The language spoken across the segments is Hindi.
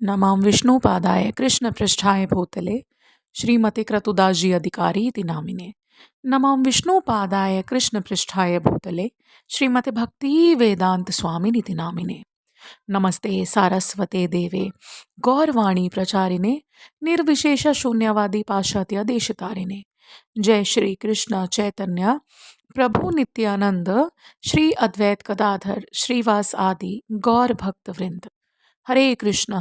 नमां विष्णुपादाय कृष्णपृष्ठाय भूतले श्रीमते क्रतुदासजी अधिकारी इति नामिने। नमां विष्णुपादाय कृष्णपृष्ठाय भूतले श्रीमते भक्ति वेदांत स्वामिनिति नामिने। नमस्ते सारस्वते देवे गौरवाणी प्रचारिणे निर्विशेष शून्यवादी पाश्चात्य देशतारिणे। जय श्री कृष्ण चैतन्य प्रभु नित्यानंद श्री अद्वैत गदाधर श्रीवास आदि गौर भक्त वृंद। हरे कृष्ण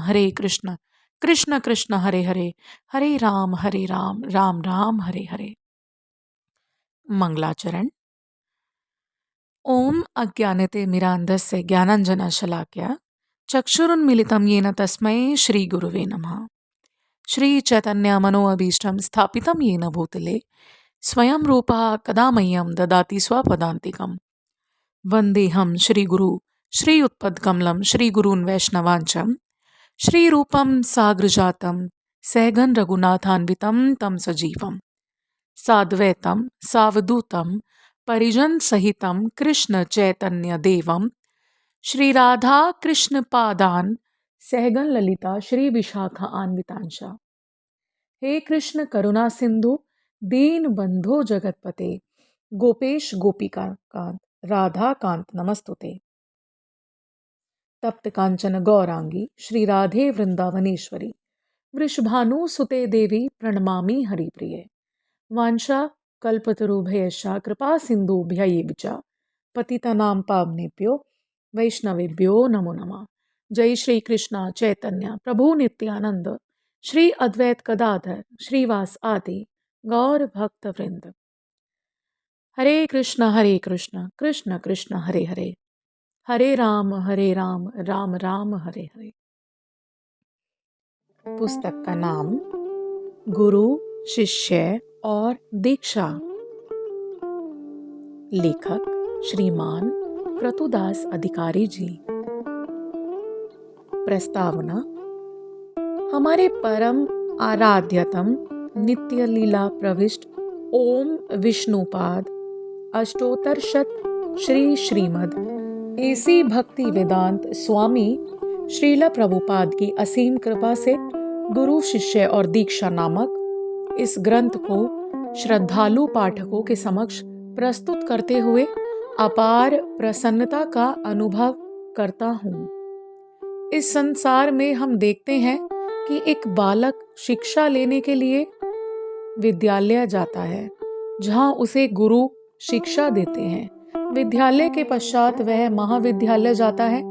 कृष्ण कृष्ण हरे हरे, हरे राम राम राम हरे हरे। मंगलाचरण। ओम अज्ञानते मिरान्धस्य ज्ञानाञ्जनशलाकया चक्षुरुन्मीलितं येन तस्मै श्री गुरुवे नमः। श्री चैतन्य मनोअभीष्टं स्थापितं येन भूतले स्वयं रूपः कदा मह्यं ददाति स्वपदान्तिकं। वन्देऽहं श्रीगुरु श्रीयुत्पदकमलं श्रीगुरून् वैष्णवांचं श्रीरूपं साग्रजातं सहगण रघुनाथान्वितं तं सजीवं साद्वैतं सावधूतं परिजन सहितं कृष्ण चैतन्य देवं श्रीराधा कृष्ण पादान सहगण ललिता श्री विशाखा अन्वितांश। हे कृष्ण करुणा सिंधु दीन बंधो जगतपते गोपेश गोपिका कांत राधा कांत नमस्तुते। तप्त कांचन गौरांगी श्री राधे वृंदावनेश्वरी वृषभानुसुते देवी प्रणमामि हरिप्रिये। वांछा कल्पतरुभ्यश्च कृपा सिन्धुभ्यैव च पतितानां पावनेभ्यो वैष्णवेभ्यो नमो नमः। जय श्री कृष्ण चैतन्य प्रभु नित्यानंद श्री अद्वैत गदाधर श्रीवास आदि गौर भक्त वृंद। हरे कृष्ण कृष्ण कृष्ण हरे हरे, हरे राम राम राम हरे हरे। पुस्तक का नाम गुरु शिष्य और दीक्षा। लेखक श्रीमान क्रतुदास अधिकारी जी। प्रस्तावना। हमारे परम आराध्यतम नित्य लीला प्रविष्ट ओम विष्णुपाद अष्टोत्तरशत श्री श्रीमद एसी भक्ति वेदांत स्वामी श्रील प्रभुपाद की असीम कृपा से गुरु शिष्य और दीक्षा नामक इस ग्रंथ को श्रद्धालु पाठकों के समक्ष प्रस्तुत करते हुए अपार प्रसन्नता का अनुभव करता हूँ। इस संसार में हम देखते हैं कि एक बालक शिक्षा लेने के लिए विद्यालय जाता है, जहाँ उसे गुरु शिक्षा देते हैं। विद्यालय के पश्चात वह महाविद्यालय जाता है,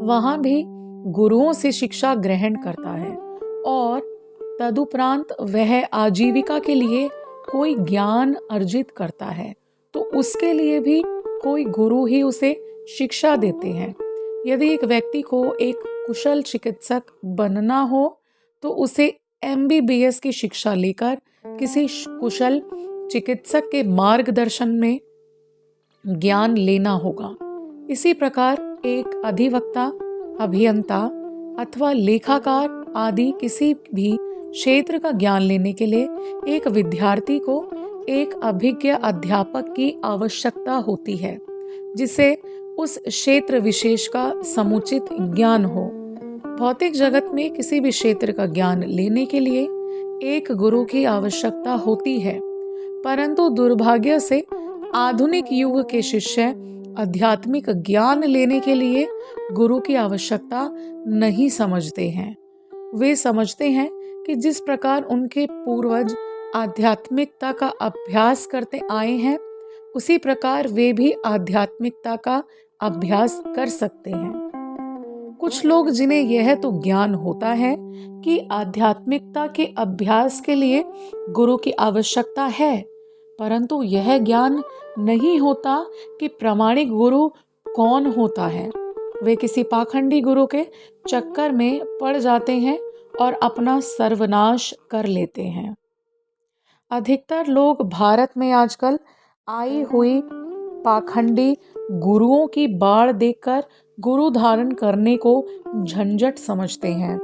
वहाँ भी गुरुओं से शिक्षा ग्रहण करता है और तदुपरांत वह आजीविका के लिए कोई ज्ञान अर्जित करता है, तो उसके लिए भी कोई गुरु ही उसे शिक्षा देते हैं। यदि एक व्यक्ति को एक कुशल चिकित्सक बनना हो तो उसे MBBS की शिक्षा लेकर किसी कुशल चिकित्सक के मार्गदर्शन में ज्ञान लेना होगा। इसी प्रकार एक अधिवक्ता, अभियंता अथवा लेखाकार आदि किसी भी क्षेत्र का ज्ञान लेने के लिए एक विद्यार्थी को एक अभिज्ञ अध्यापक की आवश्यकता होती है, जिसे उस क्षेत्र विशेष का समुचित ज्ञान हो। भौतिक जगत में किसी भी क्षेत्र का ज्ञान लेने के लिए एक गुरु की आवश्यकता होती है, परंतु दुर्भाग्य से आधुनिक युग के शिष्य आध्यात्मिक ज्ञान लेने के लिए गुरु की आवश्यकता नहीं समझते हैं। वे समझते हैं कि जिस प्रकार उनके पूर्वज आध्यात्मिकता का अभ्यास करते आए हैं, उसी प्रकार वे भी आध्यात्मिकता का अभ्यास कर सकते हैं। कुछ लोग जिन्हें यह तो ज्ञान होता है कि आध्यात्मिकता के अभ्यास के लिए गुरु की आवश्यकता है, परंतु यह ज्ञान नहीं होता कि प्रामाणिक गुरु कौन होता है। वे किसी पाखंडी गुरु के चक्कर में पड़ जाते हैं और अपना सर्वनाश कर लेते हैं। अधिकतर लोग भारत में आजकल आई हुई पाखंडी गुरुओं की बाढ़ देखकर गुरु धारण करने को झंझट समझते हैं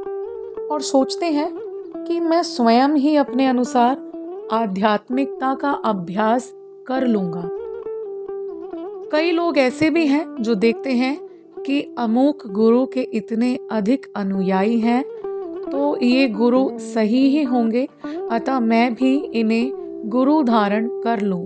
और सोचते हैं कि मैं स्वयं ही अपने अनुसार आध्यात्मिकता का अभ्यास कर लूंगा। कई लोग ऐसे भी हैं जो देखते हैं कि अमुक गुरु के इतने अधिक अनुयायी हैं, तो ये गुरु सही ही होंगे, अतः मैं भी इन्हें गुरु धारण कर लूं।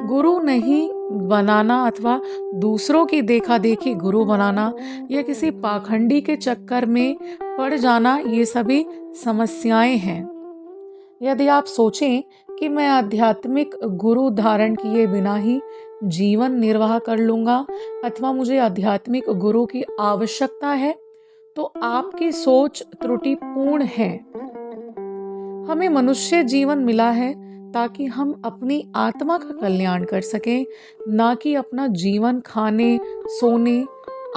गुरु नहीं बनाना अथवा दूसरों की देखा देखी गुरु बनाना या किसी पाखंडी के चक्कर में पड़ जाना, ये सभी समस्याएं हैं। यदि आप सोचें कि मैं आध्यात्मिक गुरु धारण किए बिना ही जीवन निर्वाह कर लूंगा अथवा मुझे आध्यात्मिक गुरु की आवश्यकता है, तो आपकी सोच त्रुटिपूर्ण है। हमें मनुष्य जीवन मिला है ताकि हम अपनी आत्मा का कल्याण कर सकें, ना कि अपना जीवन खाने, सोने,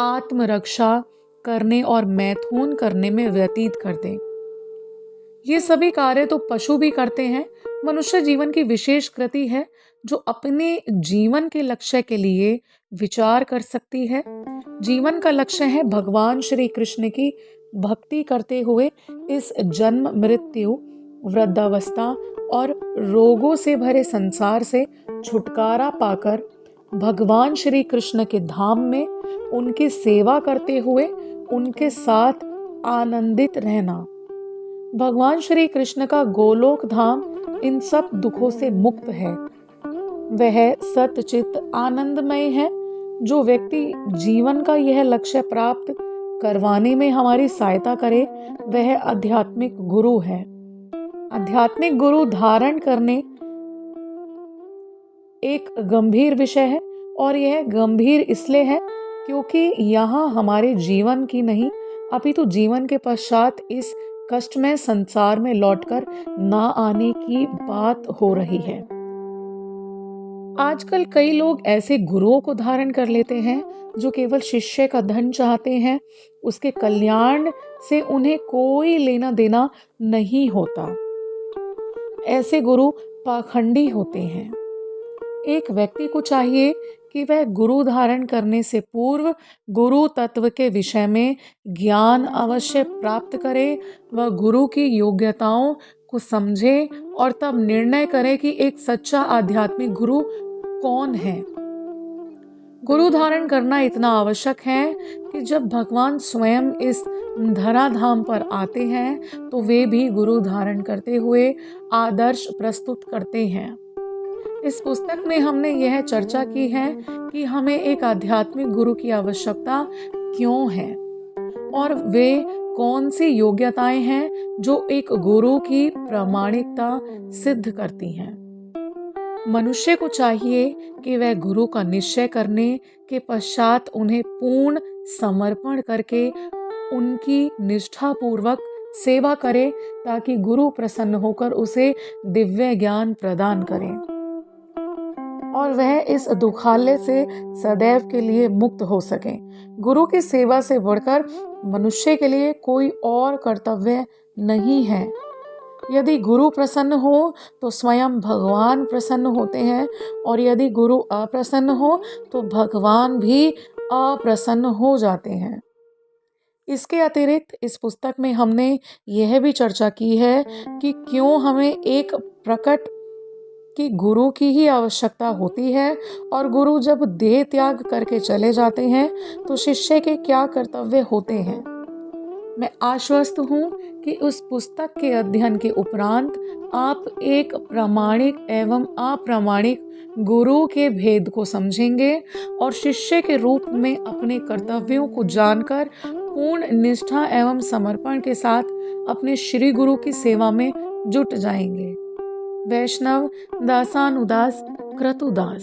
आत्मरक्षा करने और मैथुन करने में व्यतीत कर दें। ये सभी कार्य तो पशु भी करते हैं। मनुष्य जीवन की विशेष कृति है जो अपने जीवन के लक्ष्य के लिए विचार कर सकती है। जीवन का लक्ष्य है भगवान श्री कृष्ण की भक्ति करते हुए इस जन्म, मृत्यु, वृद्धावस्था और रोगों से भरे संसार से छुटकारा पाकर भगवान श्री कृष्ण के धाम में उनकी सेवा करते हुए उनके साथ आनंदित रहना। भगवान श्री कृष्ण का गोलोक धाम इन सब दुखों से मुक्त है। वह सतचित आनंदमय है। जो व्यक्ति जीवन का यह लक्ष्य प्राप्त करवाने में हमारी सहायता करे, वह आध्यात्मिक गुरु है। आध्यात्मिक गुरु धारण करने एक गंभीर विषय है, और यह गंभीर इसलिए है क्योंकि यहाँ हमारे जीवन की नहीं अपितु जीवन के पश्चात इस कष्टमय संसार में लौटकर ना आने की बात हो रही है। आजकल कई लोग ऐसे गुरुओं को धारण कर लेते हैं जो केवल शिष्य का धन चाहते हैं, उसके कल्याण से उन्हें कोई लेना देना नहीं होता। ऐसे गुरु पाखंडी होते हैं। एक व्यक्ति को चाहिए कि वह गुरु धारण करने से पूर्व गुरु तत्व के विषय में ज्ञान अवश्य प्राप्त करे, वह गुरु की योग्यताओं को समझे और तब निर्णय करे कि एक सच्चा आध्यात्मिक गुरु कौन है। गुरु धारण करना इतना आवश्यक है कि जब भगवान स्वयं इस धराधाम पर आते हैं तो वे भी गुरु धारण करते हुए आदर्श प्रस्तुत करते हैं। इस पुस्तक में हमने यह चर्चा की है कि हमें एक आध्यात्मिक गुरु की आवश्यकता क्यों है और वे कौन सी योग्यताएं हैं जो एक गुरु की प्रामाणिकता सिद्ध करती हैं। मनुष्य को चाहिए कि वह गुरु का निश्चय करने के पश्चात उन्हें पूर्ण समर्पण करके उनकी निष्ठापूर्वक सेवा करे ताकि गुरु प्रसन्न होकर उसे दिव्य ज्ञान प्रदान करें और वह इस दुखालय से सदैव के लिए मुक्त हो सके। गुरु की सेवा से बढ़कर मनुष्य के लिए कोई और कर्तव्य नहीं है। यदि गुरु प्रसन्न हो तो स्वयं भगवान प्रसन्न होते हैं और यदि गुरु अप्रसन्न हो तो भगवान भी अप्रसन्न हो जाते हैं। इसके अतिरिक्त इस पुस्तक में हमने यह भी चर्चा की है कि क्यों हमें एक प्रकट कि गुरु की ही आवश्यकता होती है और गुरु जब देह त्याग करके चले जाते हैं तो शिष्य के क्या कर्तव्य होते हैं। मैं आश्वस्त हूँ कि उस पुस्तक के अध्ययन के उपरांत आप एक प्रामाणिक एवं अप्रामाणिक गुरु के भेद को समझेंगे और शिष्य के रूप में अपने कर्तव्यों को जानकर पूर्ण निष्ठा एवं समर्पण के साथ अपने श्री गुरु की सेवा में जुट जाएंगे। वैष्णव दासानुदास क्रतुदास।